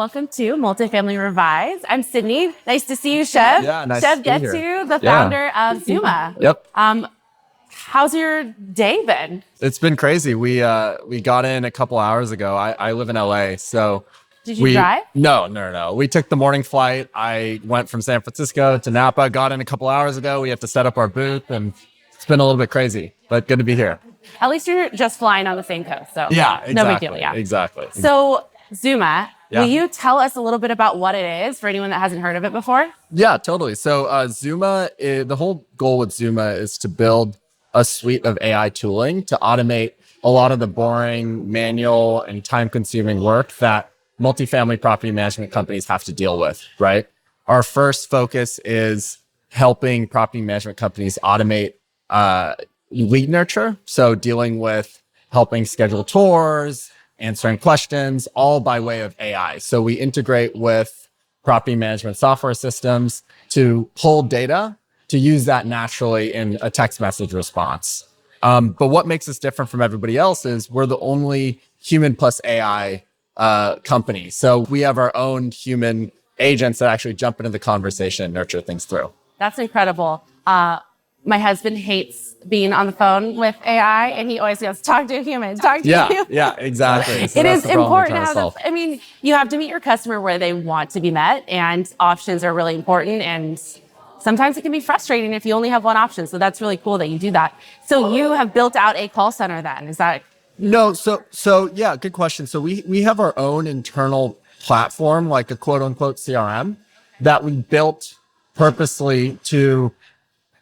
welcome to Multifamily Revised. I'm Sydney. Nice to see you, Chev. Yeah, nice Chev to be here. Getsu, the founder of Zuma. Yep. How's your day been? It's been crazy. We got in a couple hours ago. I live in LA, so Did you drive? No. We took the morning flight. I went from San Francisco to Napa, got in a couple hours ago. We have to set up our booth, and it's been a little bit crazy, but good to be here. At least you're just flying on the same coast, so Yeah, exactly. no big deal. Yeah, Exactly. So Zuma, Yeah. will you tell us a little bit about what it is for anyone that hasn't heard of it before? Yeah, totally. So Zuma, the whole goal with Zuma is to build a suite of AI tooling to automate a lot of the boring, manual, and time-consuming work that multifamily property management companies have to deal with, right? Our first focus is helping property management companies automate lead nurture. So dealing with helping schedule tours, answering questions, all by way of AI. So we integrate with property management software systems to pull data to use that naturally in a text message response. But what makes us different from everybody else is we're the only human plus AI company. So we have our own human agents that actually jump into the conversation and nurture things through. That's incredible. My husband hates being on the phone with AI, and he always goes, talk to a human, talk to a human. Yeah, exactly. So it is important to have. I mean, you have to meet your customer where they want to be met, and options are really important. And sometimes it can be frustrating if you only have one option. So that's really cool that you do that. So you have built out a call center then, is that? No, so yeah, good question. So we have our own internal platform, like a quote unquote CRM that we built purposely to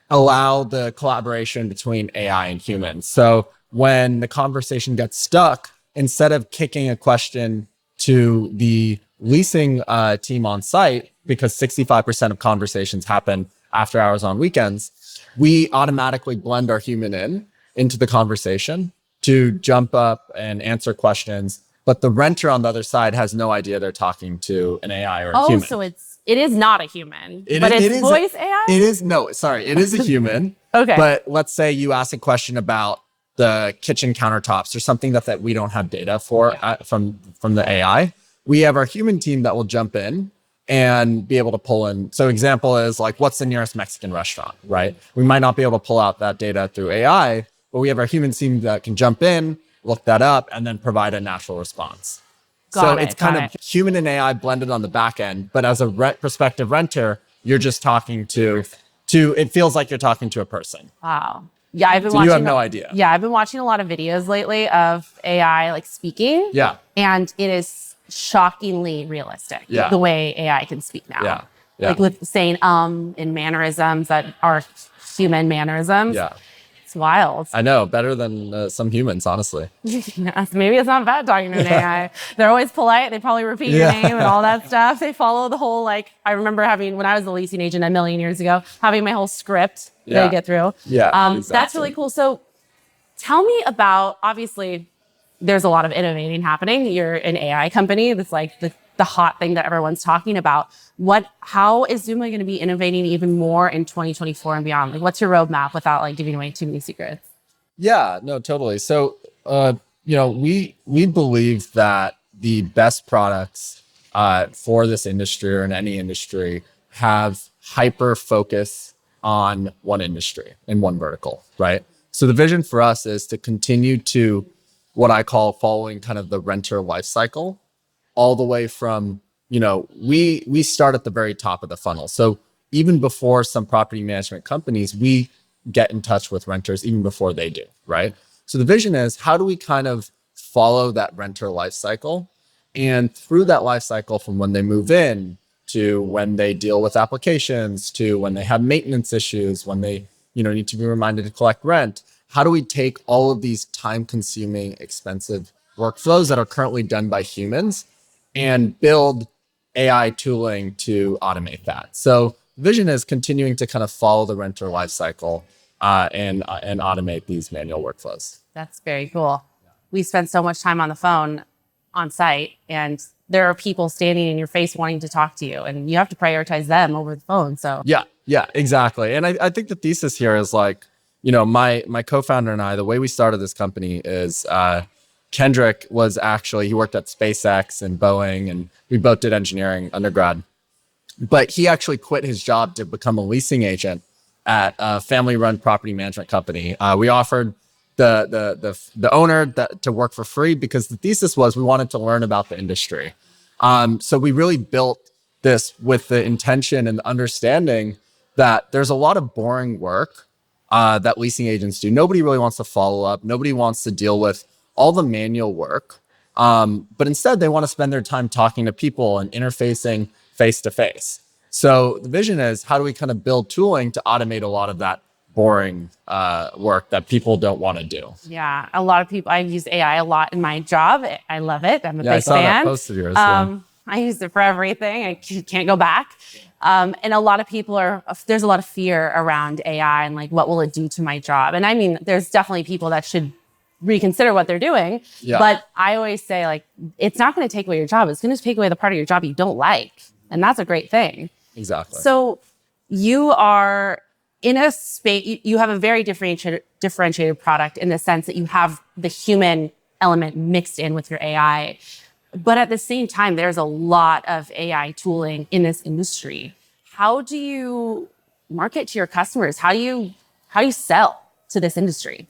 allow the collaboration between AI and humans. So when the conversation gets stuck, instead of kicking a question to the leasing team on site, because 65% of conversations happen after hours on weekends, we automatically blend our human into the conversation to jump up and answer questions. But the renter on the other side has no idea they're talking to an AI or a human. Oh, so it is not a human, but it's voice AI? It is a human. Okay. But let's say you ask a question about the kitchen countertops or something that we don't have data for from the AI. We have our human team that will jump in and be able to pull in. So example is like, what's the nearest Mexican restaurant, right? We might not be able to pull out that data through AI, but we have our human team that can jump in, look that up, and then provide a natural response. It's kind of human and AI blended on the back end, but as a prospective renter, you're just talking to, it feels like you're talking to a person. Wow. Yeah, I've been watching. You have no idea. Yeah, I've been watching a lot of videos lately of AI like speaking. Yeah. And it is shockingly realistic. Yeah. The way AI can speak now. Yeah. Like with saying in mannerisms that are human mannerisms. Yeah. It's wild. I know, better than some humans, honestly. Yes, maybe it's not bad talking to an AI. They're always polite. They probably repeat your name and all that stuff. They follow the whole, like, I remember when I was a leasing agent a million years ago, having my whole script that I get through. Yeah, exactly. That's really cool. So tell me about, obviously, there's a lot of innovating happening. You're an AI company. That's like the hot thing that everyone's talking about. How is Zuma going to be innovating even more in 2024 and beyond? Like, what's your roadmap without like giving away too many secrets? Yeah, no, totally. So, we believe that the best products for this industry or in any industry have hyper focus on one industry and one vertical, right? So the vision for us is to continue to what I call following kind of the renter life cycle, all the way from, we start at the very top of the funnel. So even before some property management companies, we get in touch with renters even before they do, right? So the vision is, how do we kind of follow that renter life cycle? And through that life cycle, from when they move in to when they deal with applications, to when they have maintenance issues, when they need to be reminded to collect rent, how do we take all of these time-consuming, expensive workflows that are currently done by humans and build AI tooling to automate that? So the vision is continuing to kind of follow the renter lifecycle and automate these manual workflows. That's very cool. We spend so much time on the phone on site, and there are people standing in your face wanting to talk to you, and you have to prioritize them over the phone. So yeah, exactly. And I think the thesis here is like, my co-founder and I, the way we started this company is Kendrick was actually, he worked at SpaceX and Boeing, and we both did engineering undergrad. But he actually quit his job to become a leasing agent at a family-run property management company. We offered the owner to work for free because the thesis was we wanted to learn about the industry. So we really built this with the intention and the understanding that there's a lot of boring work that leasing agents do. Nobody really wants to follow up. Nobody wants to deal with all the manual work. But instead, they want to spend their time talking to people and interfacing face to face. So the vision is, how do we kind of build tooling to automate a lot of that boring work that people don't want to do? Yeah, a lot of people. I use AI a lot in my job. I love it. I'm a big I saw fan. that post of yours. I use it for everything. I can't go back. And a lot of people there's a lot of fear around AI and like, what will it do to my job? And I mean, there's definitely people that should reconsider what they're doing. Yeah. But I always say, like, it's not going to take away your job. It's going to take away the part of your job you don't like. And that's a great thing. Exactly. So you are in a space, you have a very differentiated product in the sense that you have the human element mixed in with your AI. But at the same time, there's a lot of AI tooling in this industry. How do you market to your customers? How do you sell to this industry?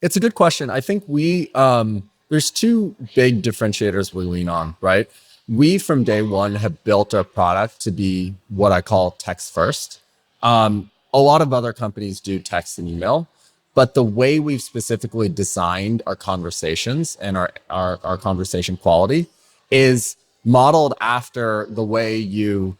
It's a good question. I think there's two big differentiators we lean on, right? We, from day one, have built our product to be what I call text first. A lot of other companies do text and email, but the way we've specifically designed our conversations and our conversation quality is modeled after the way you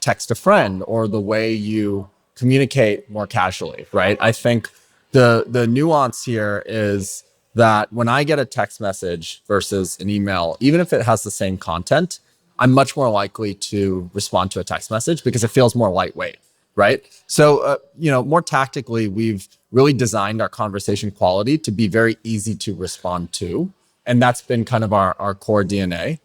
text a friend or the way you communicate more casually, right? I think the nuance here is that when I get a text message versus an email, even if it has the same content, I'm much more likely to respond to a text message because it feels more lightweight, right? So, more tactically, we've really designed our conversation quality to be very easy to respond to. And that's been kind of our core DNA.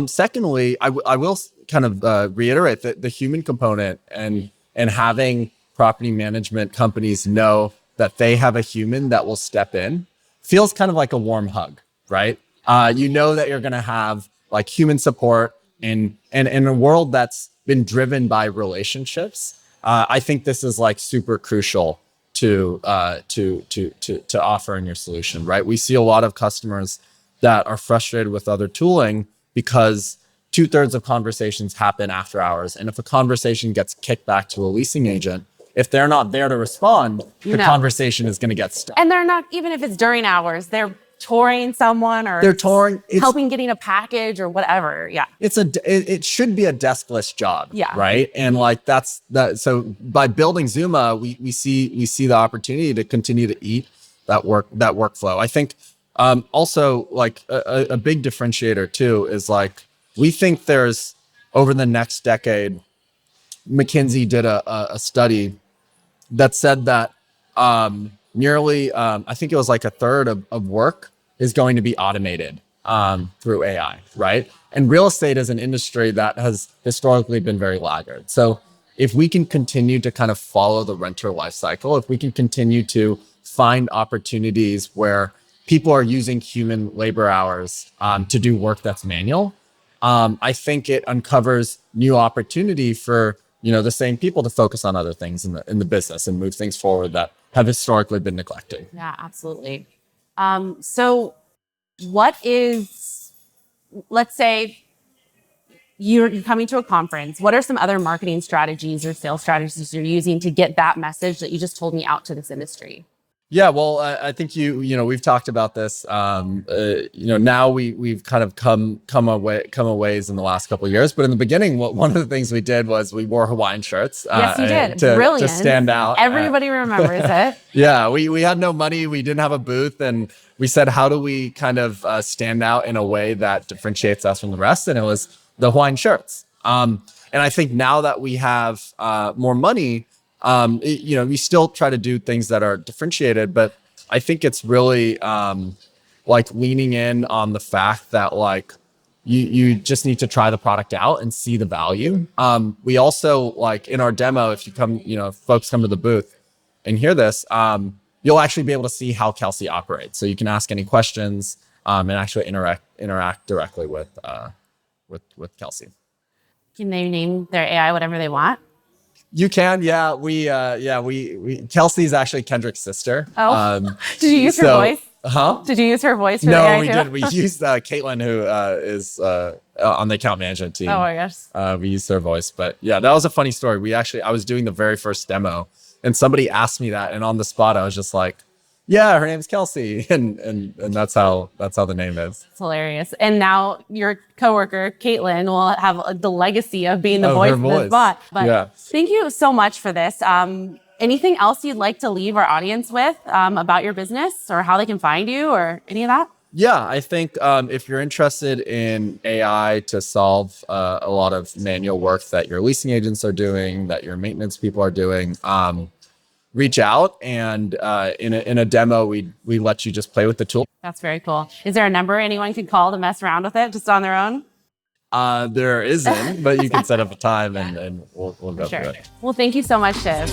Secondly, I will kind of reiterate that the human component and having property management companies know that they have a human that will step in feels kind of like a warm hug, right? You know that you're going to have like human support and in a world that's been driven by relationships. I think this is like super crucial to offer in your solution, right? We see a lot of customers that are frustrated with other tooling because 2/3 of conversations happen after hours. And if a conversation gets kicked back to a leasing agent, if they're not there to respond, the conversation is going to get stuck. And they're not, even if it's during hours, they're touring someone or helping getting a package or whatever. Yeah. It should be a deskless job. Yeah. Right. And like that's that. So by building Zuma, we see the opportunity to continue to eat that workflow. I think also like a big differentiator too is like, we think there's over the next decade, McKinsey did a study that said that nearly, I think it was like 1/3 of work is going to be automated through AI, right? And real estate is an industry that has historically been very laggard. So if we can continue to kind of follow the renter life cycle, if we can continue to find opportunities where people are using human labor hours to do work that's manual, I think it uncovers new opportunity for the same people to focus on other things in the business and move things forward that have historically been neglected. Yeah, absolutely. So let's say you're coming to a conference. What are some other marketing strategies or sales strategies you're using to get that message that you just told me out to this industry? Yeah, well, I think we've talked about this. Now we've kind of come a ways in the last couple of years. But in the beginning, one of the things we did was we wore Hawaiian shirts. Yes, you did. To stand out. Everybody remembers it. Yeah, we had no money. We didn't have a booth, and we said, how do we kind of stand out in a way that differentiates us from the rest? And it was the Hawaiian shirts. And I think now that we have more money, we still try to do things that are differentiated, but I think it's really like leaning in on the fact that like you just need to try the product out and see the value. We also, like in our demo, if you come, if folks come to the booth and hear this, you'll actually be able to see how Kelsey operates. So you can ask any questions. and actually interact directly with Kelsey. Can they name their AI whatever they want? You can, yeah. We Kelsey's actually Kendrick's sister. Oh, did you use her voice? Huh? Did you use her voice for the No, AI we too? did. We used Caitlin, who is on the account management team. Oh my gosh. We used her voice, but yeah, that was a funny story. I was doing the very first demo, and somebody asked me that, and on the spot, I was just like, "Yeah, her name's Kelsey," and that's how the name is. It's hilarious. And now your coworker, Caitlin, will have the legacy of being the Of voice her of this voice. bot. But Yeah. thank you so much for this. Anything else you'd like to leave our audience with about your business or how they can find you or any of that? Yeah, I think if you're interested in AI to solve a lot of manual work that your leasing agents are doing, that your maintenance people are doing, reach out, and in a demo, we let you just play with the tool. That's very cool. Is there a number anyone could call to mess around with it just on their own? There isn't, but you can set up a time and we'll go through it. Well, thank you so much, Shiv.